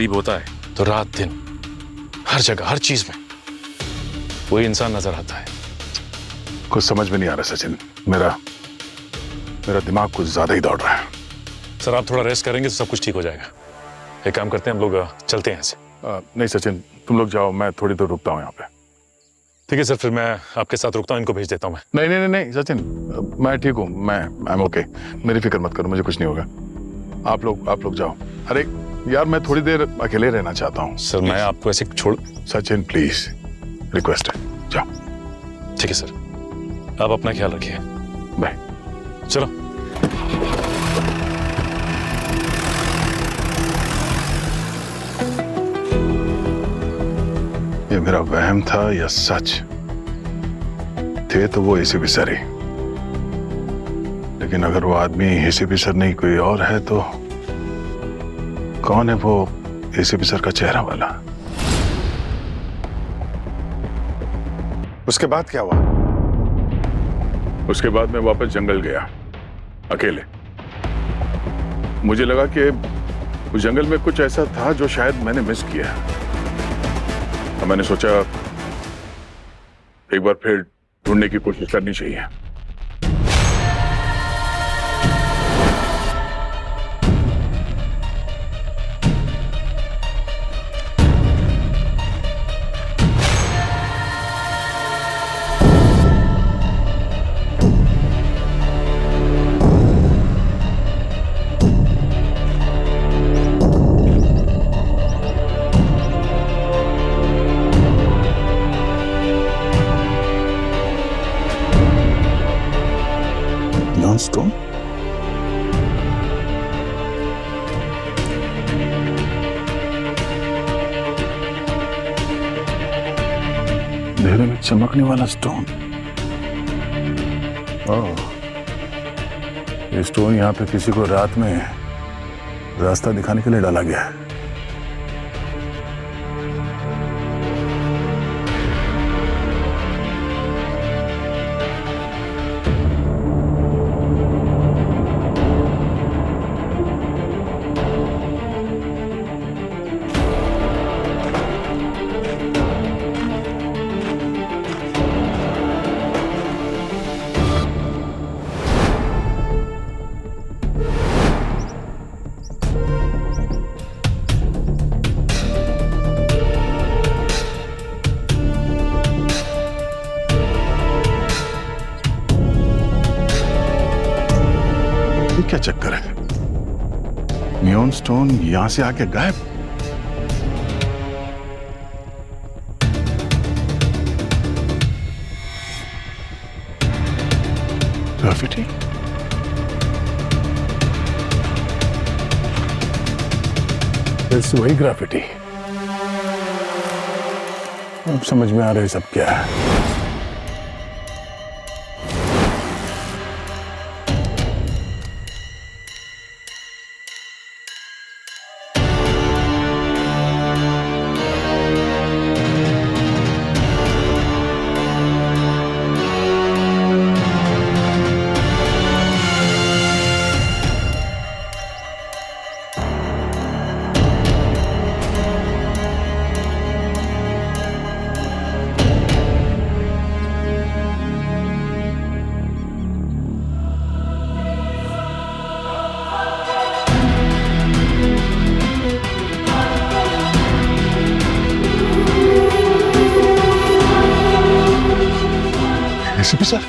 करीब होता है तो रात दिन हर जगह हर चीज में वही इंसान नजर आता है। कुछ समझ में नहीं आ रहा सचिन, मेरा दिमाग कुछ ज्यादा ही दौड़ रहा है। सर आप थोड़ा रेस्ट करेंगे तो सब कुछ ठीक हो जाएगा। एक काम करते हैं, हम लोग चलते हैं यहाँ से। नहीं सचिन, तुम लोग जाओ, मैं थोड़ी देर रुकता हूँ यहाँ पे। ठीक है सर, फिर मैं आपके साथ रुकता हूँ, इनको भेज देता हूँ मैं। नहीं नहीं नहीं सचिन, मैं ठीक हूँ, मैं आई एम ओके, मेरी फिक्र मत करो, मुझे कुछ नहीं होगा। आप लोग जाओ। अरे यार मैं थोड़ी देर अकेले रहना चाहता हूँ। सर मैं आपको ऐसे छोड़। सचिन प्लीज, रिक्वेस्ट है, जाओ। ठीक है सर, आप अपना ख्याल रखिए। बाय। चलो। ये मेरा वहम था या सच? थे तो वो एसीपी सर ही, लेकिन अगर वो आदमी एसीपी सर नहीं कोई और है तो कौन है वो एसीपी सर का चेहरा वाला? उसके बाद क्या हुआ? उसके बाद मैं वापस जंगल गया अकेले। मुझे लगा कि उस जंगल में कुछ ऐसा था जो शायद मैंने मिस किया। अब मैंने सोचा एक बार फिर ढूंढने की कोशिश करनी चाहिए। स्टोन? अंधेरे में चमकने वाला स्टोन। ओह, ये स्टोन यहाँ पे किसी को रात में रास्ता दिखाने के लिए डाला गया है। क्या चक्कर है? नियॉन स्टोन यहां से आके गायब। ग्राफिटी? वही ग्राफिटी। अब समझ में आ रहा है सब क्या है। ACP sir,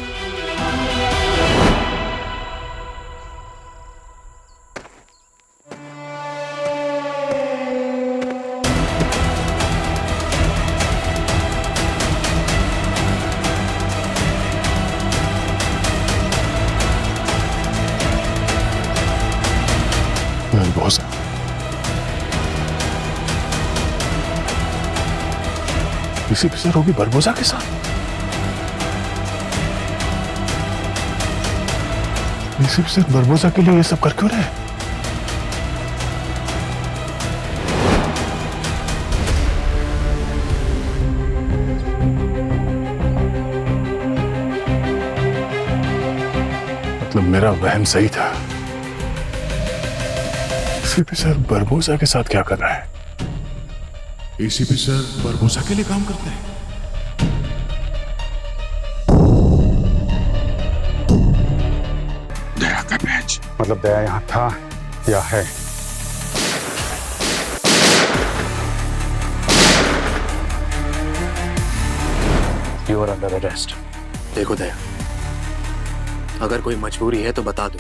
boss ACP sir होगी बरबोसा के साथ। एसीपी सर बरबोसा के लिए ये सब कर क्यों रहे? मतलब मेरा वहम सही था। एसीपी सर बरबोसा के साथ क्या कर रहा है? एसीपी सर बरबोसा के लिए काम करते हैं? दया का बैच। मतलब दया यहाँ था या है? You are under arrest. देखो दया, अगर कोई मजबूरी है तो बता दो,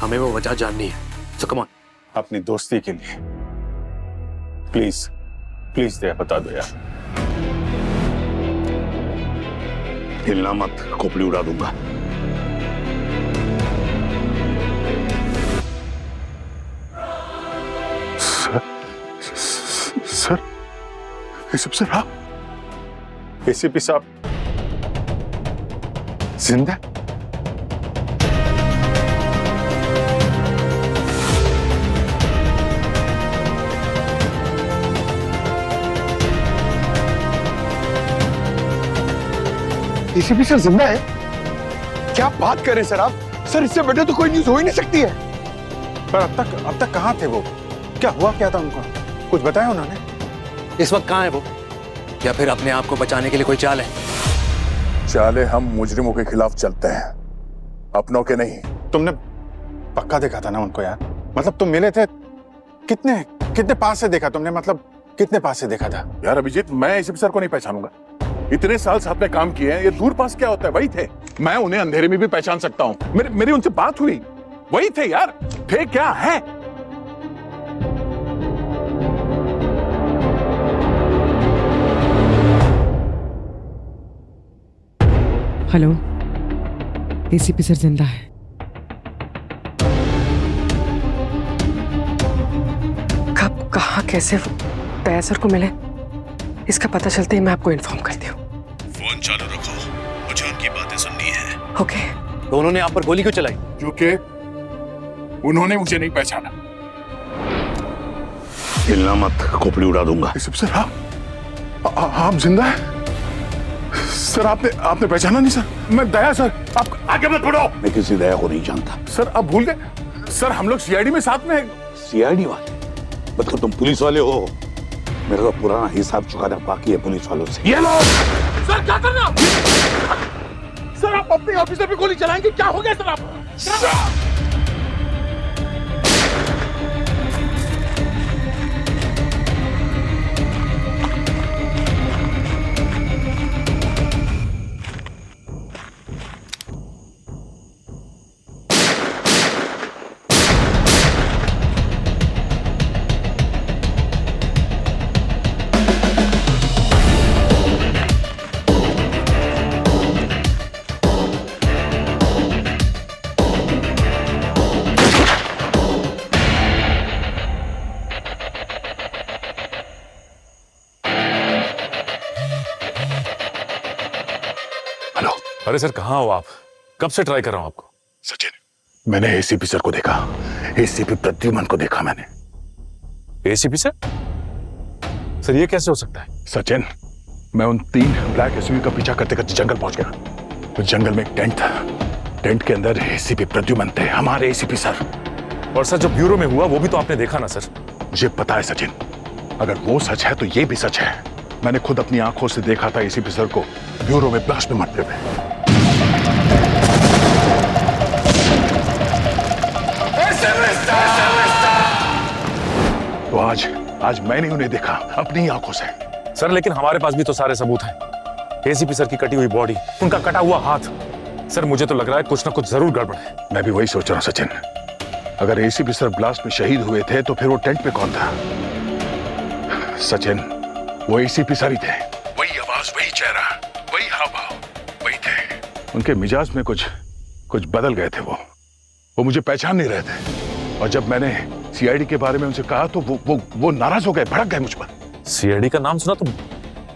हमें वो वजह जाननी है। सो कम ऑन। अपनी दोस्ती के लिए प्लीज प्लीज दया बता दो यार। हिलना मत, खोपड़ी उड़ा दूंगा। सर ये सब सर आप एसीपी साहब जिंदा? एसीपी सर जिंदा है? क्या बात कर रहे हैं सर आप? सर इससे बेटर तो कोई न्यूज हो ही नहीं सकती है। पर अब तक कहां थे वो? क्या हुआ क्या था उनको? कुछ बताया उन्होंने? इस वक्त कहाँ है वो, या फिर अपने आप को बचाने के लिए कोई चाल है? चाले हम मुजरिमों के खिलाफ चलते हैं, अपनों के नहीं। तुमने पक्का देखा था ना उनको यार? मतलब तुम मिले थे? कितने कितने पास से देखा तुमने? मतलब कितने पास से देखा था? यार अभिजीत, मैं एसीपी सर को नहीं पहचानूंगा। इतने साल साथ में काम किए हैं, ये दूर पास क्या होता है? वही थे। मैं उन्हें अंधेरे में भी पहचान सकता हूँ। मेरी उनसे बात हुई, वही थे यार। थे क्या है? हेलो, एसीपी सर जिंदा है। कब, कहाँ, कैसे दया सर को मिले, इसका पता चलते ही मैं आपको इन्फॉर्म करती हूँ। फोन चालू रखो, मुझे उनकी बातें सुननी है। ओके। तो उन्होंने आप पर गोली क्यों चलाई? क्योंकि उन्होंने मुझे नहीं पहचाना। हिलना मत, खोपड़ी उड़ा दूंगा। एसीपी सर आप जिंदा हैं? सर आपने पहचाना नहीं सर? मैं दया सर। आप आगे मत बढ़ो। मैं किसी दया को नहीं जानता। सर आप भूल गए? सर हम लोग सीआईडी में साथ में हैं। सीआईडी वाले? मतलब तुम पुलिस वाले हो? मेरा तो पुराना हिसाब चुकाना बाकी है पुलिस वालों से। ये लो। सर क्या कर रहे हो? सर आप अपने ऑफिसर पे गोली चलाएंगे? क्या हो गया सर आप? अरे सर कहाँ हो आप? कब से ट्राई कर रहा हूं आपको। सचिन, मैंने एसीपी सर को देखा। एसीपी प्रद्युमन को देखा मैंने। ACP sir? सर ये कैसे हो सकता है? सचिन, मैं उन 3 ब्लैक एसयूवी का पीछा करते करते जंगल पहुंच गया। उस जंगल में एक टेंट था। टेंट के अंदर एसीपी प्रद्युमन थे, हमारे एसीपी सर। और सर जो ब्यूरो में हुआ वो भी तो आपने देखा ना सर। मुझे पता है सचिन, अगर वो सच है तो ये भी सच है। मैंने खुद अपनी आंखों से देखा था एसीपी सर को ब्यूरो में ब्लास्ट में मरते हुए। तो आज मैंने उन्हें देखा अपनी आंखों से। सर लेकिन हमारे पास भी तो सारे सबूत हैं। एसीपी सर की कटी हुई बॉडी, उनका कटा हुआ हाथ। सर मुझे तो लग रहा है कुछ ना कुछ जरूर गड़बड़ है। मैं भी वही सोच रहा हूं सचिन। अगर एसीपी सर ब्लास्ट में शहीद हुए थे तो फिर वो टेंट पे कौन था? सचिन, वो एसीपी सर ही थे। वही आवाज, वही चेहरा, वही हाव भाव, वही थे। उनके मिजाज में कुछ बदल गए थे। वो मुझे पहचान नहीं रहे थे। और जब मैंने सीआईडी के बारे में उनसे कहा तो वो नाराज हो गए, भड़क गए मुझ पर। सीआईडी का नाम सुना तो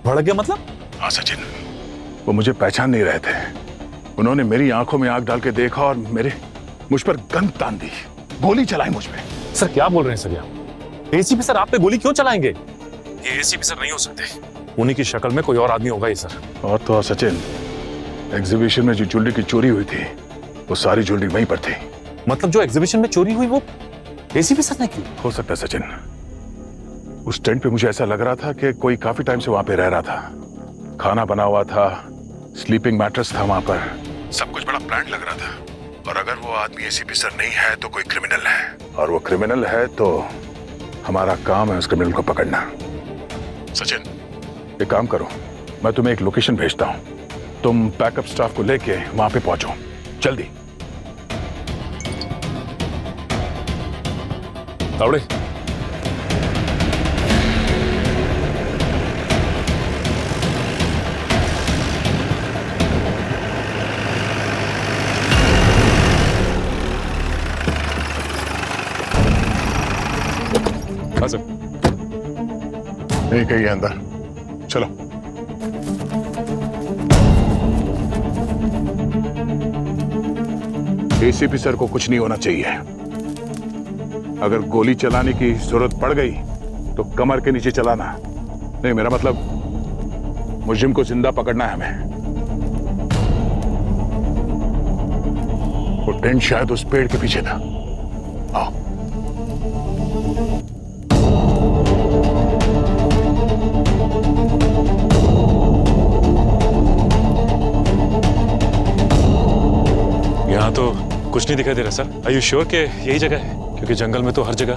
भड़क गया मतलब? हाँ सचिन, वो मुझे पहचान नहीं रहे थे। उन्होंने मेरी आंखों में आग डाल के देखा और मुझ पर गन तान दी, गोली चलाई मुझ पे। सर क्या बोल रहे हैं सर आप? एसीपी सर आप पे गोली क्यों चलाएंगे? ये एसीपी सर नहीं हो सकते। उन्हीं की शक्ल में कोई और आदमी होगा ये सर। और तो और सचिन, एग्जीबिशन में जो ज्वेलरी की चोरी हुई थी वो सारी ज्वेलरी वहीं पर थी। मतलब जो एग्जीबिशन में चोरी हुई वो एसीपी सर ने की? हो सकता है सचिन, उस टेंट पे मुझे ऐसा लग रहा था कि कोई काफी टाइम से वहां पे रह रहा था। खाना बना हुआ था, स्लीपिंग मैट्रेस था वहां पर, सब कुछ बड़ा प्लान लग रहा था। और अगर वो आदमी एसीपी सर नहीं है तो कोई क्रिमिनल है, और वो क्रिमिनल है तो हमारा काम है उस क्रिमिनल को पकड़ना। सचिन, एक काम करो, मैं तुम्हें एक लोकेशन भेजता हूं, तुम बैकअप स्टाफ को लेके वहां पे पहुंचो जल्दी। तावड़े, हाँ सर। नहीं, कहीं है अंदर, चलो। एसीपी सर को कुछ नहीं होना चाहिए। अगर गोली चलाने की जरूरत पड़ गई तो कमर के नीचे चलाना। नहीं, मेरा मतलब मुजरिम को जिंदा पकड़ना है हमें। वो टेंट शायद उस पेड़ के पीछे था। आओ। यहाँ तो कुछ नहीं दिखाई दे रहा सर। आर यू श्योर कि यही जगह है? क्योंकि जंगल में तो हर जगह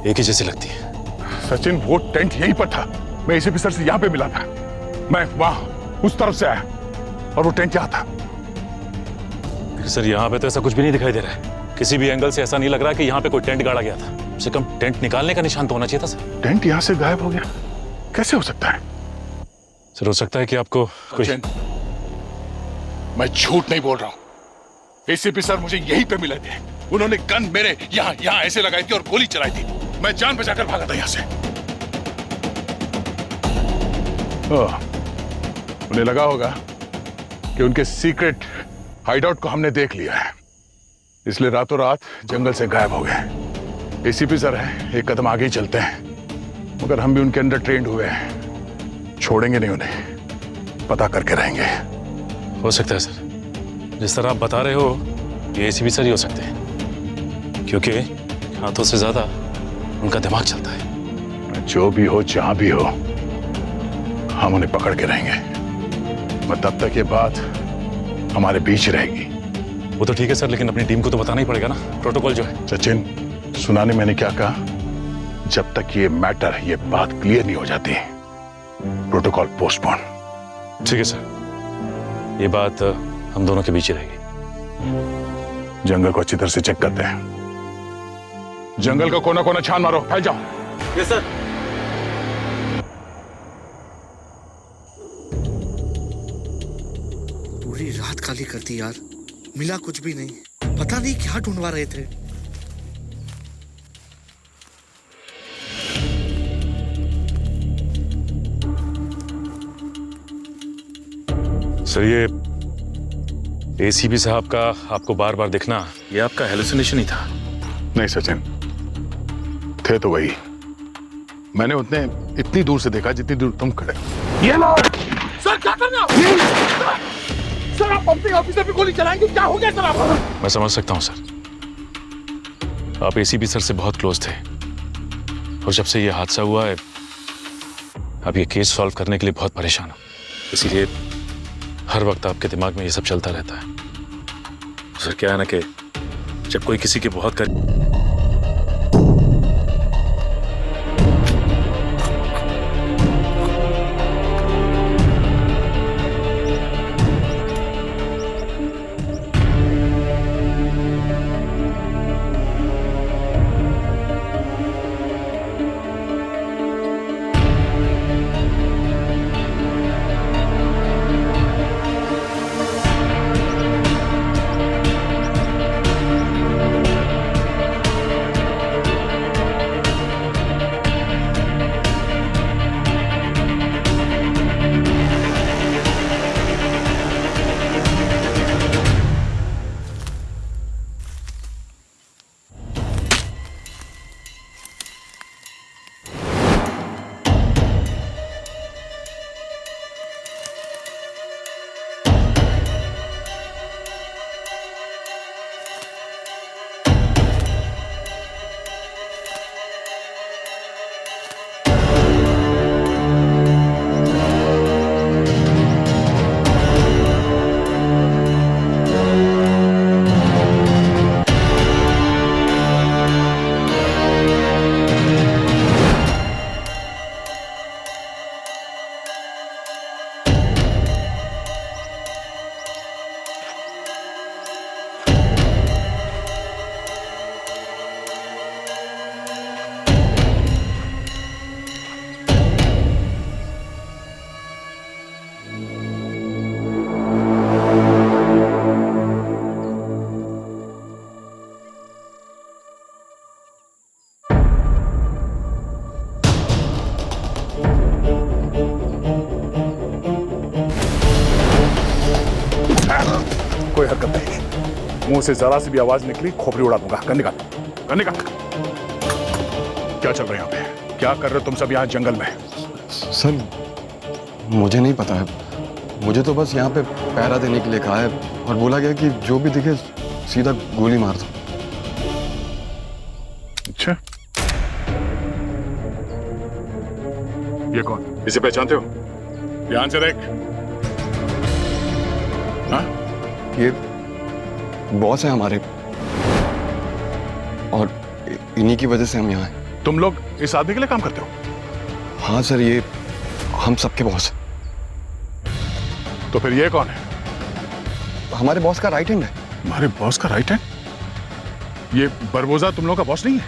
एक ही जैसी लगती है। सचिन, वो टेंट यहीं पर था। मैं एसीपी सर से यहाँ पे मिला था। मैं वहां उस तरफ से आया और वो टेंट यहाँ था। सर, यहाँ पे तो ऐसा कुछ भी नहीं दिखाई दे रहा है। किसी भी एंगल से ऐसा नहीं लग रहा है कि यहाँ पे कोई टेंट गाड़ा गया था। कम से कम टेंट निकालने का निशान तो होना चाहिए था सर। टेंट यहाँ से गायब हो गया, कैसे हो सकता है? सर, हो सकता है कि आपको कोई... मैं झूठ नहीं बोल रहा हूँ। एसीपी सर मुझे यहीं पे मिले थे। उन्होंने गन मेरे यहाँ ऐसे लगाई थी और गोली चलाई थी। मैं जान बचाकर भागा था यहाँ से। उन्हें लगा होगा कि उनके सीक्रेट हाइडआउट को हमने देख लिया है, इसलिए रातों रात जंगल से गायब हो गए। एसीपी सर है, एक कदम आगे ही चलते हैं, मगर हम भी उनके अंडर ट्रेंड हुए हैं। छोड़ेंगे नहीं उन्हें, पता करके रहेंगे। हो सकता है सर, जिस तरह आप बता रहे हो ये एसीपी सर ही हो सकते हैं, क्योंकि हाथों से ज्यादा उनका दिमाग चलता है। जो भी हो, जहां भी हो, हम उन्हें पकड़ के रहेंगे। मैं तब तक ये बात हमारे बीच रहेगी। वो तो ठीक है सर, लेकिन अपनी टीम को तो बताना ही पड़ेगा ना, प्रोटोकॉल जो है। सचिन, सुना नहीं मैंने क्या कहा? जब तक ये मैटर, ये बात क्लियर नहीं हो जाती, प्रोटोकॉल पोस्टपोन। ठीक है सर, ये बात हम दोनों के बीच ही रहेगी। जंगल को अच्छी तरह से चेक करते हैं। जंगल का कोना कोना छान मारो, फैल जाओ। Yes sir. पूरी रात खाली कर दी यार, मिला कुछ भी नहीं। पता नहीं क्या ढूंढवा रहे थे। सर, ये एसीपी साहब का आपको बार बार दिखना, ये आपका हेलुसिनेशन ही था? नहीं सचिन, थे तो वही। मैंने उतने इतनी दूर से देखा जितनी दूर तुम खड़े। ये लो सर, क्या करना? सर, आप पंपिंग ऑफिसर पे गोली चलाएंगे? क्या हो गया सर आपको? मैं समझ सकता हूं सर, आप एसीपी सर से बहुत क्लोज थे, और जब से ये हादसा हुआ है आप ये केस सॉल्व करने के लिए बहुत परेशान हो, इसीलिए हर वक्त आपके दिमाग में ये सब चलता रहता है। सर, क्या है ना कि जब कोई किसी के बहुत कर कोई हरकत नहीं। मुंह से जरा सी भी आवाज निकली खोपड़ी उड़ा दूंगा। कर निकाल। क्या चल रहा है यहाँ पे? क्या कर रहे हो तुम सब यहाँ जंगल में? सर मुझे नहीं पता है, मुझे तो बस यहाँ पे पहरा देने के लिए कहा है और बोला गया कि जो भी दिखे सीधा गोली मार दो। अच्छा, ये कौन? इसे पहचानते हो? ध्यान से देख। हाँ? ये बॉस है हमारे और इन्हीं की वजह से हम यहाँ हैं। तुम लोग इस आदमी के लिए काम करते हो? हाँ सर, ये हम सबके बॉस हैं। तो फिर ये कौन है? हमारे बॉस का राइट हैंड है। हमारे बॉस का राइट हैंड? ये बरबोजा तुम लोगों का बॉस नहीं है?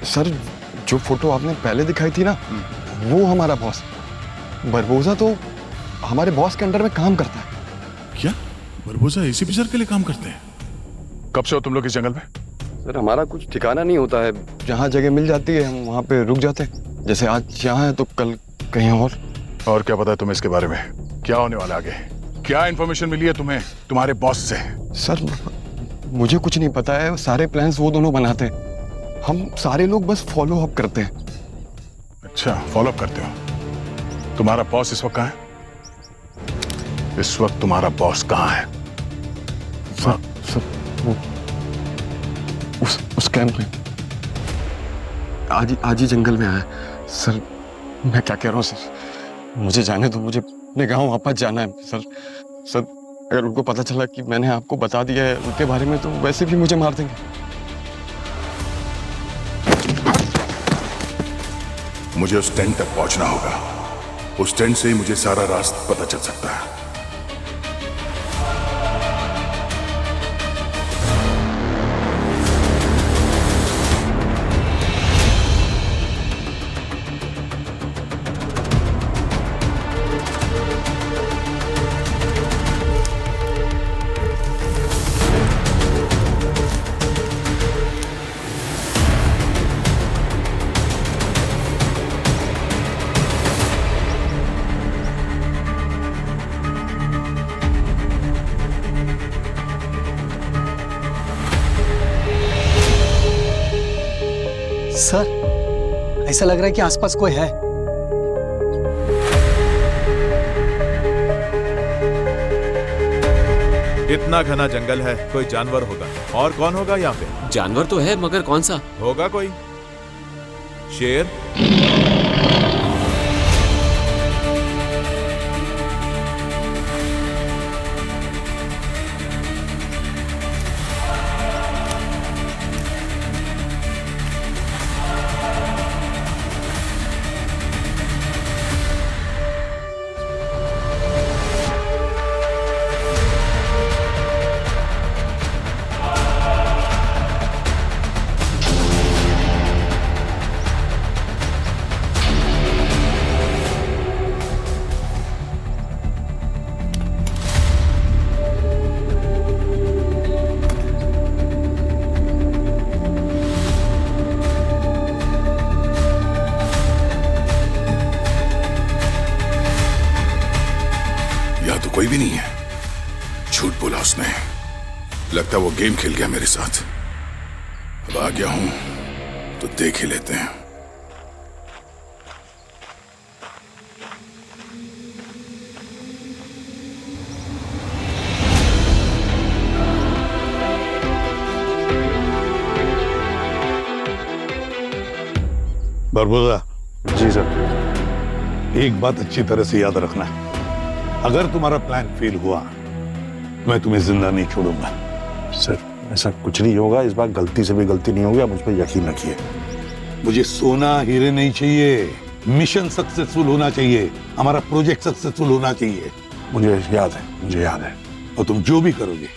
सर जो फोटो आपने पहले दिखाई थी ना, वो हमारा बॉस। बरबोजा तो हमारे बॉस के अंडर में काम करता है। क्या बरबोजा एसीपी सर के लिए काम करते हैं? कब से हो तुम लोग इस जंगल में? सर हमारा कुछ ठिकाना नहीं होता है, जहाँ जगह मिल जाती है हम वहाँ पे रुक जाते हैं। जैसे आज यहाँ है तो कल कहीं और क्या पता है तुम्हें इसके बारे में? क्या होने वाला आगे? क्या इन्फॉर्मेशन मिली है तुम्हें तुम्हारे बॉस से? सर मुझे कुछ नहीं पता है, सारे प्लान्स वो दोनों बनाते हैं, हम सारे लोग बस फॉलो अप करते हैं। अच्छा, फॉलो अप करते हो। तुम्हारा बॉस इस वक्त कहाँ है? इस वक्त तुम्हारा बॉस कहाँ है? सर वो उस कैंप में आज ही जंगल में आया है। सर मैं क्या कह रहा हूँ सर, मुझे जाने दो, मुझे अपने गांव वापस जाना है सर। अगर उनको पता चला कि मैंने आपको बता दिया है उनके बारे में तो वैसे भी मुझे मार देंगे। मुझे उस टेंट तक पहुंचना होगा। उस टेंट से ही मुझे सारा रास्ता पता चल सकता है। सर ऐसा लग रहा है कि आसपास कोई है। इतना घना जंगल है, कोई जानवर होगा। और कौन होगा यहाँ पे? जानवर तो है मगर कौन सा? होगा कोई शेर। कोई भी नहीं है। झूठ बोला उसने। लगता वो गेम खेल गया मेरे साथ। अब आ गया हूं तो देख ही लेते हैं। बरबोजा। जी सर। एक बात अच्छी तरह से याद रखना, अगर तुम्हारा प्लान फेल हुआ मैं तुम्हें जिंदा नहीं छोड़ूंगा। सर ऐसा कुछ नहीं होगा, इस बार गलती से भी गलती नहीं होगी, आप मुझ पर यकीन रखिए। मुझे सोना हीरे नहीं चाहिए, मिशन सक्सेसफुल होना चाहिए, हमारा प्रोजेक्ट सक्सेसफुल होना चाहिए। मुझे याद है, मुझे याद है। और तुम जो भी करोगे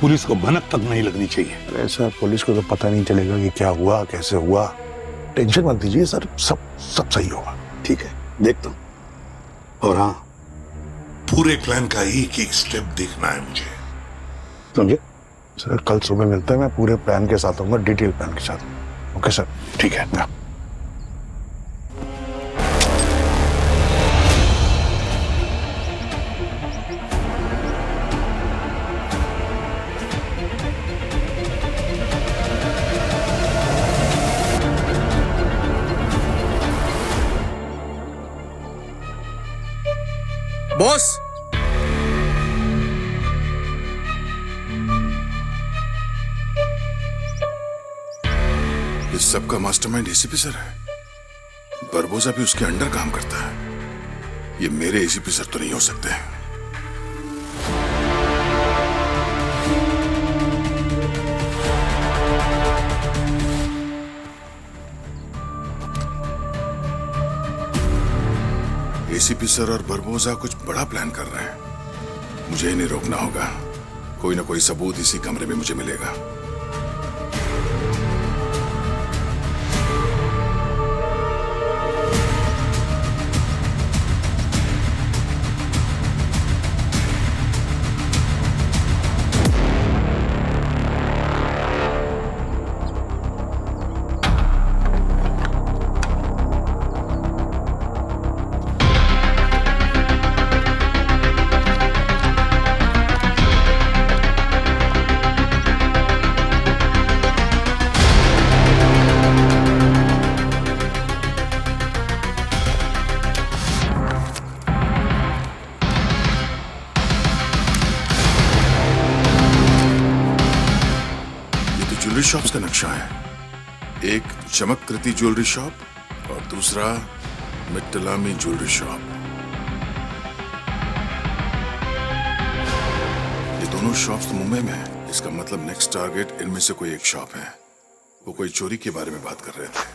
पुलिस को भनक तक नहीं लगनी चाहिए। ऐसा पुलिस को तो पता नहीं चलेगा कि क्या हुआ, कैसे हुआ। टेंशन मत दीजिए सर, सब सही होगा। ठीक है, देखता हूं। और हाँ, पूरे प्लान का एक एक स्टेप देखना है मुझे, समझे? सर कल सुबह मिलते हैं, मैं पूरे प्लान के साथ आऊंगा, डिटेल प्लान के साथ। ओके सर, ठीक है। बॉस, इस सब का मास्टरमाइंड एसीपी सर है। बरबोसा भी उसके अंडर काम करता है। ये मेरे एसीपी सर तो नहीं हो सकते। एसीपी सर और बरबोसा कुछ बड़ा प्लान कर रहे हैं। मुझे इन्हें रोकना होगा। कोई ना कोई सबूत इसी कमरे में मुझे मिलेगा। ज्वेलरी शॉप्स का नक्शा है। एक चमककृति ज्वेलरी शॉप और दूसरा मिट्टलामी ज्वेलरी शॉप। ये दोनों शॉप्स मुंबई में है। इसका मतलब नेक्स्ट टारगेट इनमें से कोई एक शॉप है। वो कोई चोरी के बारे में बात कर रहे थे।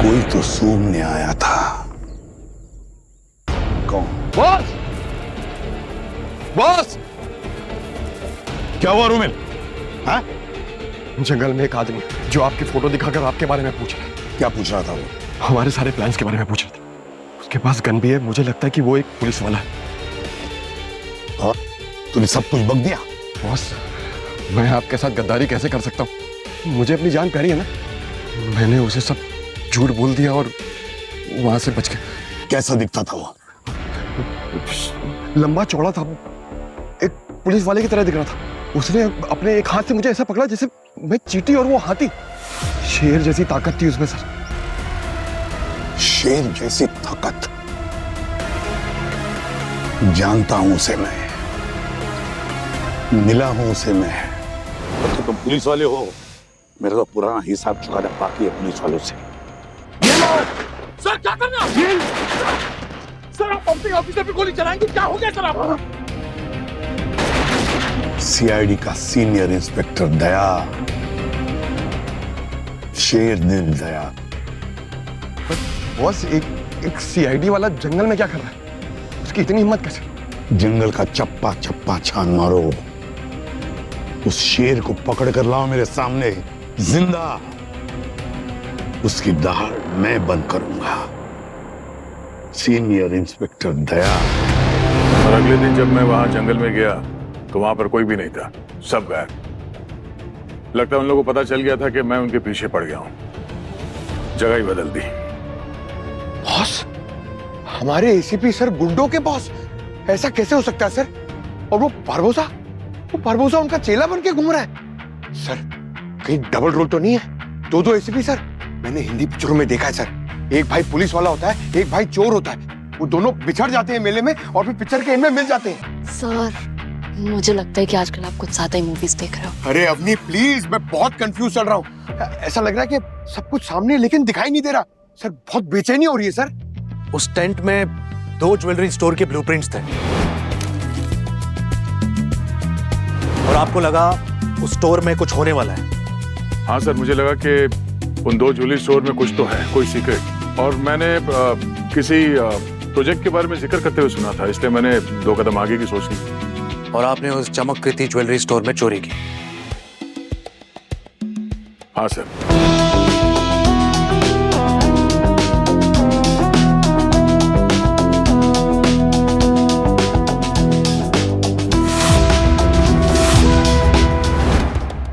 कोई तो सूंघने आया था। कौन? बॉस! बॉस! क्या हुआ रूमिल? हाँ? जंगल में एक आदमी जो आपकी फोटो दिखाकर आपके बारे में पूछ रहा है। क्या पूछ रहा था वो? हमारे सारे प्लान्स के बारे में पूछ रहा था। उसके पास गन भी है। मुझे लगता है कि वो एक पुलिस वाला है। और तूने सब कुछ बक दिया? बॉस, मैं आपके साथ गद्दारी कैसे कर सकता हूँ? मुझे अपनी जान प्यारी है ना। मैंने उसे सब झूठ बोल दिया और वहां से बच गया। कैसा दिखता था वो? लंबा चौड़ा था, एक पुलिस वाले की तरह दिख रहा था। उसने अपने एक हाथ से मुझे ऐसा पकड़ा जैसे मैं चींटी और वो हाथी। शेर जैसी ताकत थी उसमें सर। शेर जैसी ताकत? जानता हूं उसे मैं, मिला हूं उसे मैं। तो तुम पुलिस वाले हो। मेरा तो पुराना हिसाब चुकाना बाकी है पुलिस वालों से। सर क्या करना? सर आप अपने ऑफिसर पे गोली चलाएंगे? क्या हो गया सर आप? सीआईडी का सीनियर इंस्पेक्टर दया, शेर दिल दया। बॉस, एक सीआईडी वाला जंगल में क्या कर रहा है? उसकी इतनी हिम्मत कैसे? जंगल का चप्पा चप्पा छान मारो। उस शेर को पकड़ कर लाओ मेरे सामने जिंदा। उसकी दहाड़ मैं बंद करूंगा। सीनियर इंस्पेक्टर दया। और अगले दिन जब मैं वहां जंगल में गया तो वहां पर कोई भी नहीं था। सब गायब। लगता है उन लोगों को पता चल गया था कि मैं उनके पीछे पड़ गया हूं। जगह ही बदल दी। बॉस, हमारे एसीपी सर गुंडों के बॉस? ऐसा कैसे हो सकता है सर? और वो परभूसा उनका चेला बन के घूम रहा है। सर कहीं डबल रोल तो नहीं है? दो एसीपी सर? मैंने हिंदी पिक्चरों में देखा है सर। एक भाई पुलिस वाला होता है, एक भाई चोर होता है। वो दोनों बिछड़ जाते हैं मेले में और फिर पिक्चर के एंड में मिल जाते हैं। सर मुझे लगता है कि आजकल आप कुछ ज्यादा ही मूवीज देख रहे हो। अरे अवनी प्लीज, मैं बहुत कंफ्यूज चल रहा हूँ। ऐसा लग रहा है कि सब कुछ सामने लेकिन दिखाई नहीं दे रहा। सर बहुत बेचैनी हो रही है सर। उस टेंट में 2 ज्वेलरी स्टोर के ब्लूप्रिंट्स थे और आपको लगा उस स्टोर में कुछ होने वाला है। हाँ सर, मुझे लगा कि उन 2 ज्वेलरी स्टोर में कुछ तो है, कोई सीक्रेट। और मैंने किसी प्रोजेक्ट के बारे में जिक्र करते हुए सुना था, इसलिए मैंने 2 कदम आगे की सोच ली। और आपने उस चमककृति ज्वेलरी स्टोर में चोरी की। हाँ सर।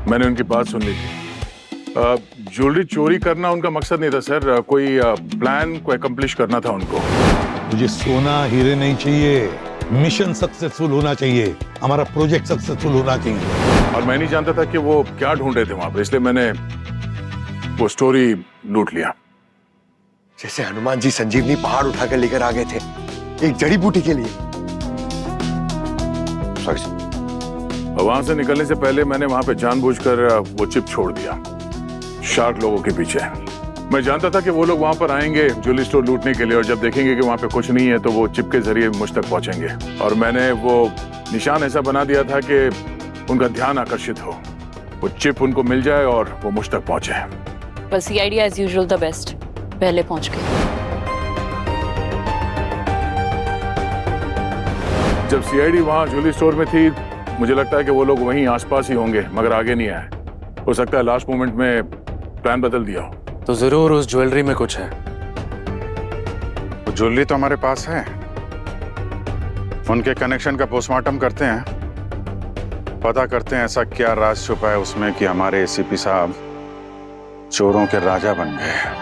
मैंने उनकी बात सुन ली थी। ज्वेलरी चोरी करना उनका मकसद नहीं था सर, कोई प्लान को अकम्प्लिश करना था उनको। मुझे सोना हीरे नहीं चाहिए, मिशन सक्सेसफुल होना चाहिए, हमारा प्रोजेक्ट सक्सेसफुल होना चाहिए। और मैं नहीं जानता था कि वो क्या ढूंढ रहे थे वहां पर, इसलिए मैंने वो स्टोरी लूट लिया। जैसे हनुमान जी संजीवनी पहाड़ उठाकर लेकर आ गए थे एक जड़ी बूटी के लिए। सॉरी। वहां से निकलने से पहले मैंने वहां पे जानबूझकर वो चिप छोड़ दिया शार्क लोगों के पीछे। मैं जानता था कि वो लोग वहां पर आएंगे ज्वेलरी स्टोर लूटने के लिए, और जब देखेंगे कि वहां पे कुछ नहीं है तो वो चिप के जरिए मुझ तक पहुंचेंगे। और मैंने वो निशान ऐसा बना दिया था कि उनका ध्यान आकर्षित हो, वो चिप उनको मिल जाए और वो मुझ तक पहुंचे। पर CID as usual the best, पहले पहुंच गए। जब सीआईडी वहां ज्वेलरी स्टोर में थी, मुझे लगता है कि वो लोग वहीं आसपास ही होंगे, मगर आगे नहीं आए। हो सकता है लास्ट मोमेंट में प्लान बदल दिया हो। तो जरूर उस ज्वेलरी में कुछ है। वो ज्वेलरी तो हमारे पास है, उनके कनेक्शन का पोस्टमार्टम करते हैं, पता करते हैं ऐसा क्या राज छुपा है उसमें कि हमारे एसीपी साहब चोरों के राजा बन गए।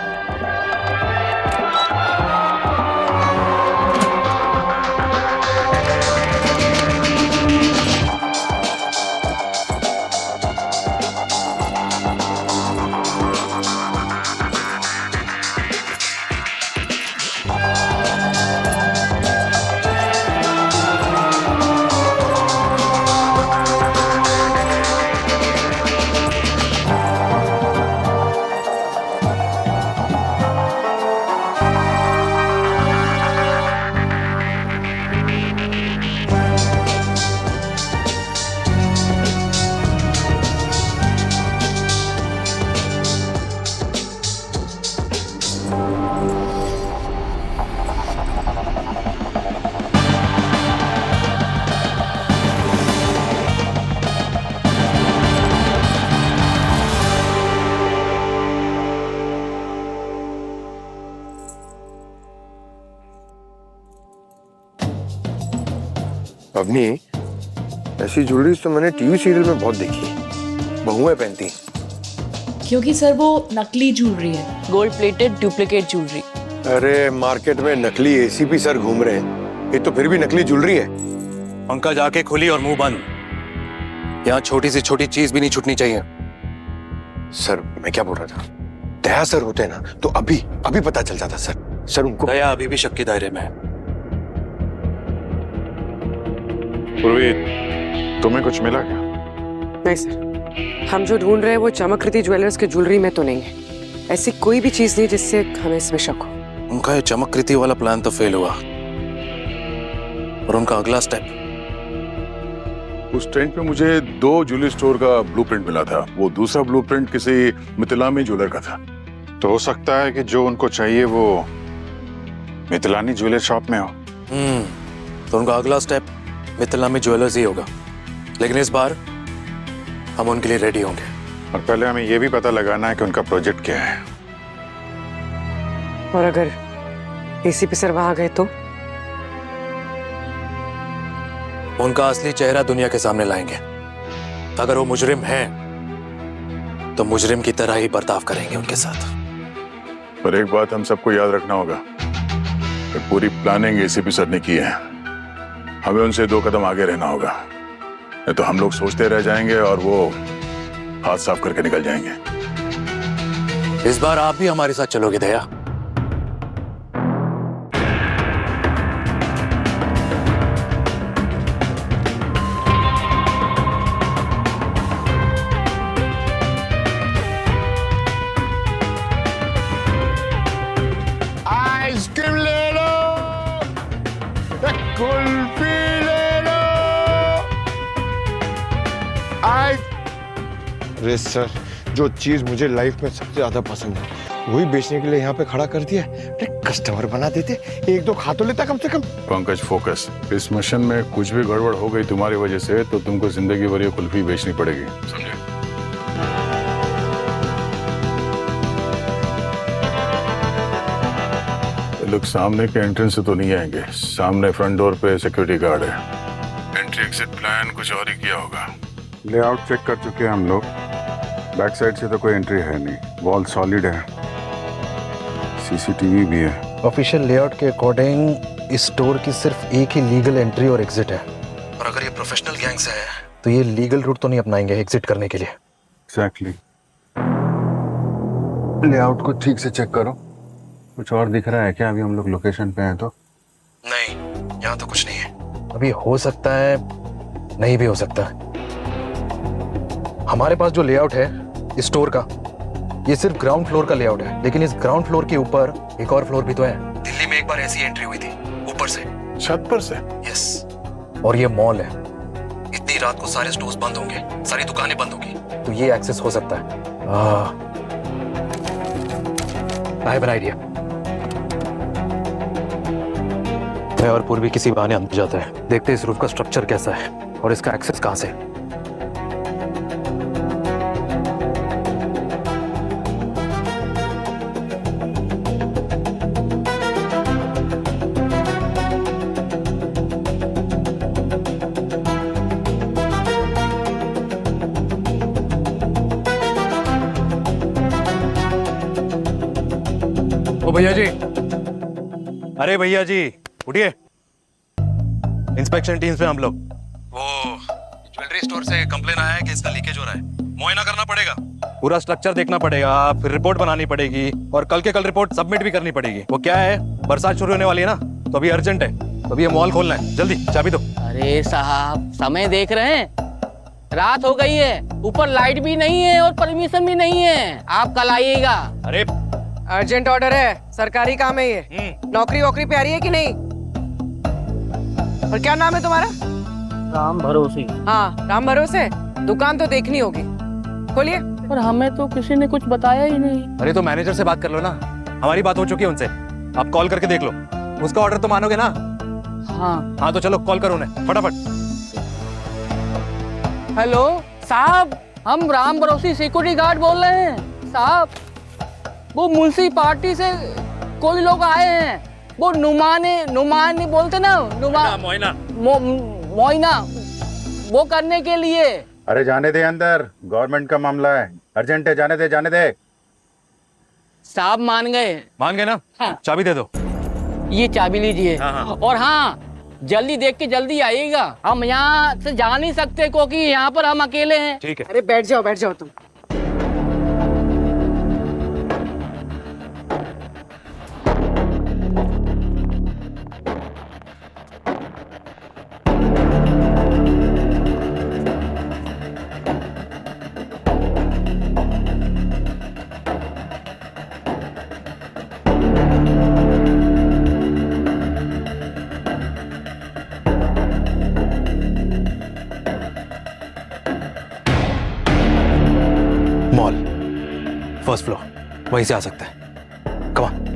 अवनी, ऐसी ज्वेलरी तो मैंने टीवी सीरियल में बहुत देखी है, बहुएं पहनती। क्योंकि सर वो नकली ज्वेलरी है, गोल्ड प्लेटेड डुप्लीकेट ज्वेलरी। अरे मार्केट में नकली एसीपी सर घूम रहे हैं, ये तो फिर भी नकली ज्वेलरी है। पंखा जाके खुली और मुंह बंद। यहाँ छोटी सी छोटी चीज भी नहीं छूटनी चाहिए। सर मैं क्या बोल रहा था, दया सर होते ना तो अभी अभी पता चल जाता सर। सर उनको दया अभी भी शक के दायरे में है। पूर्वी, तुम्हें कुछ मिला क्या? नहीं सर, हम जो ढूंढ रहे हैं वो चमकृति ज्वेलर्स के ज्वेलरी में तो नहीं है। ऐसी कोई भी चीज नहीं जिससे हमें इसमें शक हो। उनका ये चमकृति वाला प्लान तो फेल हुआ, और उनका अगला स्टेप। उस ट्रेंड पे मुझे 2 ज्वेलरी स्टोर का ब्लूप्रिंट मिला था। वो दूसरा ब्लूप्रिंट किसी मिथिलानी ज्वेलर का था। तो हो सकता है कि जो उनको चाहिए वो मिथिलानी ज्वेलर शॉप में हो। तो उनका अगला स्टेप मिथिलानी ज्वेलर्स ही होगा, लेकिन इस बार हम उनके लिए रेडी होंगे। और पहले हमें यह भी पता लगाना है कि उनका प्रोजेक्ट क्या है। और अगर एसीपी सर वहां गए तो उनका असली चेहरा दुनिया के सामने लाएंगे। अगर वो मुजरिम हैं, तो मुजरिम की तरह ही बर्ताव करेंगे उनके साथ। पर एक बात हम सबको याद रखना होगा कि पूरी प्लानिंग एसीपी सर ने की है। हमें उनसे 2 कदम आगे रहना होगा, नहीं तो हम लोग सोचते रह जाएंगे और वो हाथ साफ करके निकल जाएंगे। इस बार आप भी हमारे साथ चलोगे दया? आइसक्रीम ले लो, कुल्फी ले लो। अरे सर, जो चीज मुझे लाइफ में सबसे ज्यादा पसंद है वही बेचने के लिए यहाँ पे खड़ा कर दिया। अरे कस्टमर बना देते, 1-2 खा तो लेता कम से कम। पंकज फोकस, इस मिशन में कुछ भी गड़बड़ हो गई तुम्हारी वजह से तो तुमको जिंदगी भर ये कुल्फी बेचनी पड़ेगी, समझे? लोग सामने के एंट्रेंस से तो नहीं आएंगे। सामने फ्रंट डोर पे सिक्योरिटी गार्ड है। एंट्री एग्जिट प्लान कुछ और ही किया होगा। लेआउट चेक कर चुके हैं हम लोग। बैक साइड से तो कोई एंट्री है नहीं, वॉल सॉलिड है, सीसीटीवी भी है। ऑफिशियल लेआउट के अकॉर्डिंग इस स्टोर की सिर्फ एक ही लीगल एंट्री और एग्जिट है। और अगर ये प्रोफेशनल गैंग्स है तो ये लीगल रूट तो नहीं अपनाएंगे एग्जिट करने के लिए। एग्जैक्टली। लेआउट को ठीक से चेक करो। कुछ और दिख रहा है क्या? अभी हम लोग लोकेशन पे हैं तो नहीं, यहाँ तो कुछ नहीं है। अभी हो सकता है, नहीं भी हो सकता है। हमारे पास जो लेआउट है इस स्टोर का, ये सिर्फ ग्राउंड फ्लोर का लेआउट है, लेकिन इस ग्राउंड फ्लोर के ऊपर एक और फ्लोर भी तो है। दिल्ली में एक बार ऐसी एंट्री हुई थी, ऊपर से, छत पर से। यस, और ये मॉल है। इतनी रात को सारे स्टोर्स बंद होंगे, सारी दुकानें बंद होंगी, तो ये एक्सेस हो सकता है। I have an idea। मैं और पूर्वी किसी बहाने अंदर जाते हैं, देखते हैं इस रूफ का स्ट्रक्चर कैसा है और इसका एक्सेस कहां से। ओ भैया जी, अरे भैया जी उठिए। इंस्पेक्शन टीम से हम लोग, वो ज्वेलरी स्टोर से कंप्लेन आया है कि इसका लीकेज हो रहा है, मुआयना करना पड़ेगा, पूरा स्ट्रक्चर देखना पड़ेगा, फिर रिपोर्ट बनानी पड़ेगी और कल के कल रिपोर्ट सबमिट भी करनी पड़ेगी। वो क्या है, बरसात शुरू होने वाली है ना, तो अभी अर्जेंट है, तो अभी ये मॉल खोलना है, जल्दी चाबी दो। अरे साहब, समय देख रहे हैं, रात हो गई है, ऊपर लाइट भी नहीं है और परमिशन भी नहीं है, आप कल आइएगा। अरे अर्जेंट ऑर्डर है, सरकारी काम है ये। नौकरी वोकरी पे आ रही है कि नहीं? और क्या नाम है तुम्हारा? राम भरोसे। हाँ, राम भरोसे। दुकान तो देखनी होगी, खोलिए। पर हमें तो किसी ने कुछ बताया ही नहीं। अरे तो मैनेजर से बात कर लो ना, हमारी बात हो चुकी है उनसे, आप कॉल करके देख लो, उसका ऑर्डर तो मानोगे ना? हाँ तो चलो कॉल करो उन्हें फटाफट। हेलो साहब, हम राम भरोसी सिक्योरिटी गार्ड बोल रहे हैं साहब। वो म्युनिसिपालिटी से कोई लोग आए हैं, वो नुमाने बोलते ना, मोइना वो करने के लिए। अरे जाने दे अंदर, गवर्नमेंट का मामला है, अर्जेंट है, जाने दे जाने दे। साहब मान गए ना? हाँ। चाबी दे दो। ये चाबी लीजिए। हाँ। और हाँ, जल्दी देख के जल्दी आइएगा, हम यहाँ से जा नहीं सकते क्योंकि यहाँ पर हम अकेले हैं। ठीक है। अरे बैठ जाओ तुम। मॉल फर्स्ट फ्लोर, वहीं से आ सकता है, कम ऑन।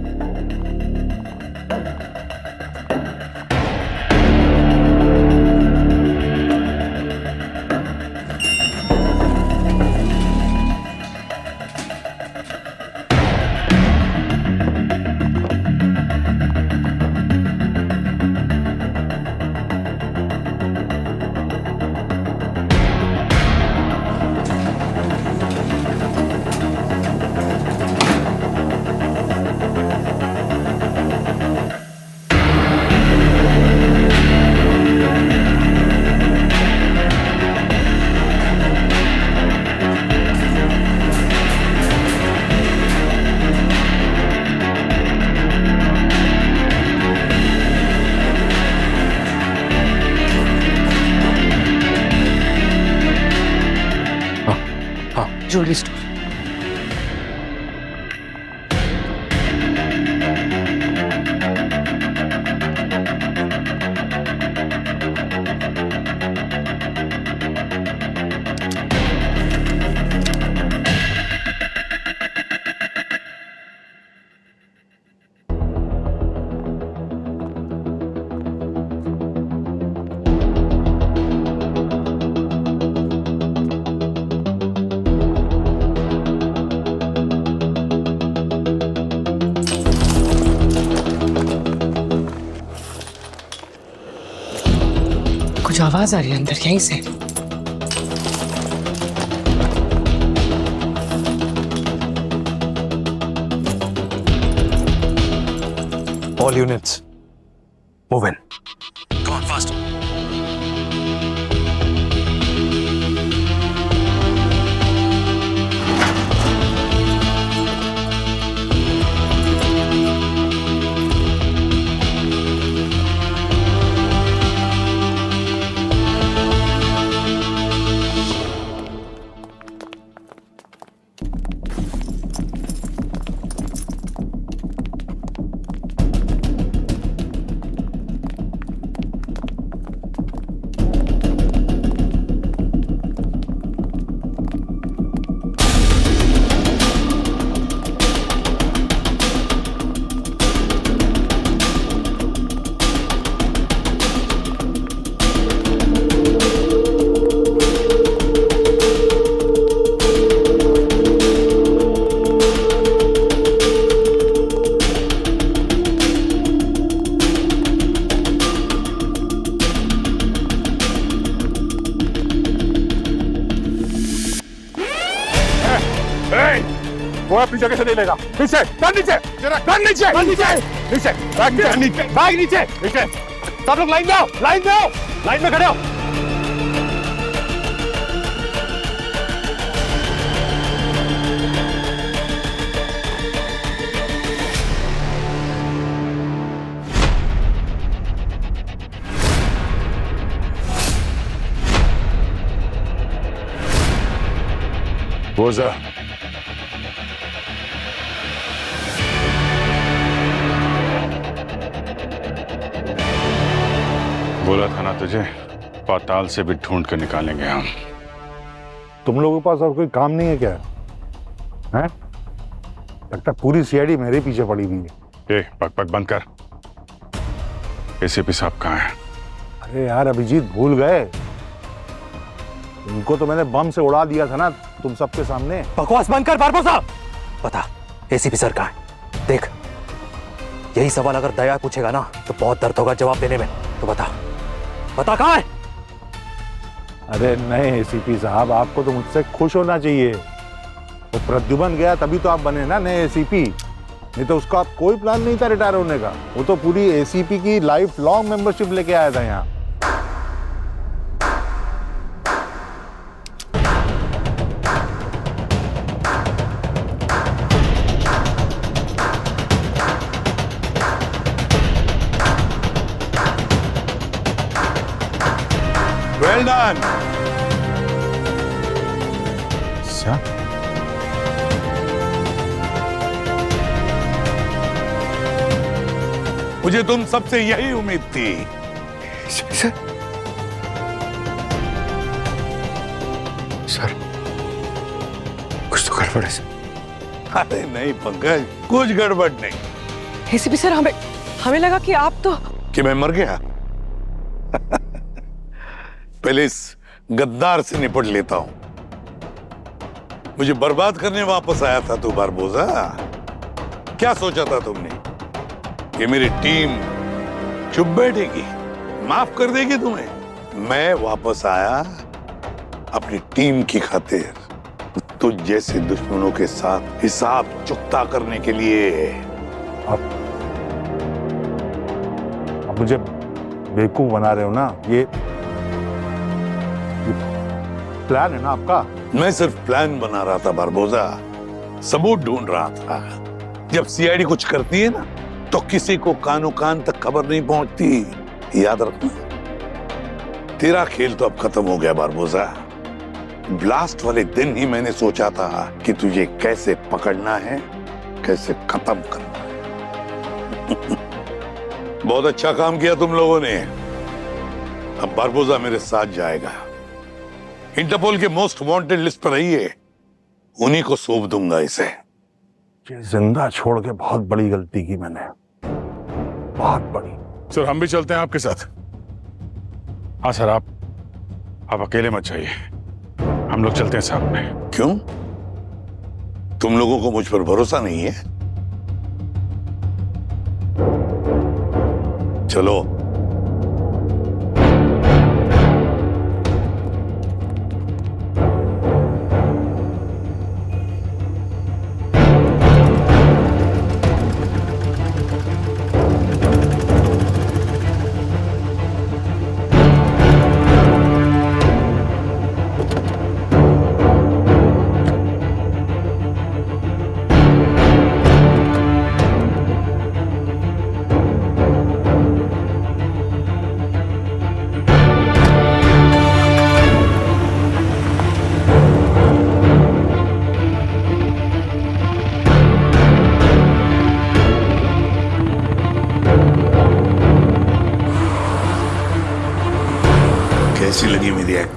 Jewellery store. आवाज आ रही है अंदर, यहीं से। All units, move in. Come on, fast. वो अपनी जगह से नहीं लेगा। नीचे, बैग नीचे, बैग नीचे, नीचे, नीचे, बैग नीचे, बैग नीचे, नीचे। सब लोग लाइन दो, लाइन दो, लाइन में खड़े हो। बोझा बोला था ना तुझे, पाताल से भी ढूंढ कर निकालेंगे हम। तुम लोगों के पास और कोई काम नहीं है क्या? हैं? लगता पूरी सीआईडी मेरे पीछे पड़ी हुई है। ए, पक पक बंद कर। एसीपी साहब कहाँ हैं? अरे यार अभिजीत भूल गए, उनको तो मैंने बम से उड़ा दिया था ना तुम सबके सामने। बकवास बंद कर बारबोसा। बता एसीपी सर कहाँ है? देख, यही सवाल अगर दया पूछेगा ना तो बहुत दर्द होगा जवाब देने में। तो बता, बता कहाँ है? अरे नहीं एसीपी साहब, आपको तो मुझसे खुश होना चाहिए। वो प्रद्युमन गया तभी तो आप बने ना नए एसीपी, नहीं तो उसका कोई प्लान नहीं था रिटायर होने का। वो तो पूरी एसीपी की लाइफ लॉन्ग मेंबरशिप लेके आया था यहाँ। Well done. सर, मुझे तुम सबसे यही उम्मीद थी। सर, कुछ तो गड़बड़ है सर। अरे नहीं पंकज, कुछ गड़बड़ नहीं। एसीपी सर, हमें लगा कि आप तो कि मैं मर गया। पहले इस गद्दार से निपट लेता हूं। मुझे बर्बाद करने वापस आया था तू बारबोसा। क्या सोचा था तुमने कि मेरी टीम चुप बैठेगी, माफ कर देगी तुम्हें? मैं वापस आया अपनी टीम की खातिर, तुझ जैसे दुश्मनों के साथ हिसाब चुकता करने के लिए। अब मुझे बेवकूफ बना रहे हो ना? ये प्लान है ना आपका? मैं सिर्फ प्लान बना रहा था बारबोसा, सबूत ढूंढ रहा था। जब सीआईडी कुछ करती है ना तो किसी को कानो कान तक खबर नहीं पहुंचती, याद रखना। तेरा खेल तो अब खत्म हो गया बारबोसा। ब्लास्ट वाले दिन ही मैंने सोचा था कि तुझे कैसे पकड़ना है, कैसे खत्म करना है। बहुत अच्छा काम किया तुम लोगों ने। अब बारबोसा मेरे साथ जाएगा, इंटरपोल के मोस्ट वांटेड लिस्ट पर रही है, उन्हीं को सौंप दूंगा इसे। जिंदा छोड़ के बहुत बड़ी गलती की मैंने, बहुत बड़ी। सर हम भी चलते हैं आपके साथ। हाँ सर, आप अकेले मत जाइए, हम लोग चलते हैं साथ में। क्यों? तुम लोगों को मुझ पर भरोसा नहीं है? चलो।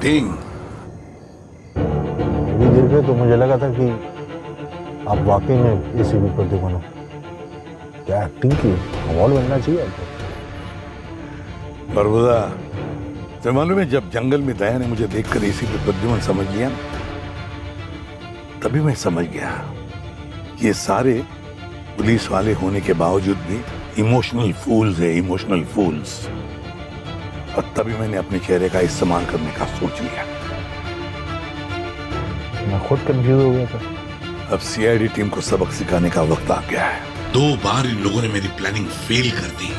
एक्टिंग। अभी देख रहे तो मुझे लगा था कि आप वाकई में एसीपी प्रद्युमन हो। क्या एक्टिंग की, अवार्ड बनना चाहिए आपको। बरबुदा, तो मालूम है जब जंगल में दया ने मुझे देखकर एसीपी प्रद्युमन समझ लिया, तभी मैं समझ गया ये सारे पुलिस वाले होने के बावजूद भी इमोशनल फूल्स है, इमोशनल फूल्स। और तभी मैंने अपने चेहरे का इस्तेमाल करने का सोच लिया। मैं खुद कंफ्यूज हो गया था। अब सीआईडी टीम को सबक सिखाने का वक्त आ गया है। 2 बार इन लोगों ने मेरी प्लानिंग फेल कर दी।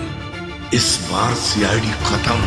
इस बार सीआईडी खत्म।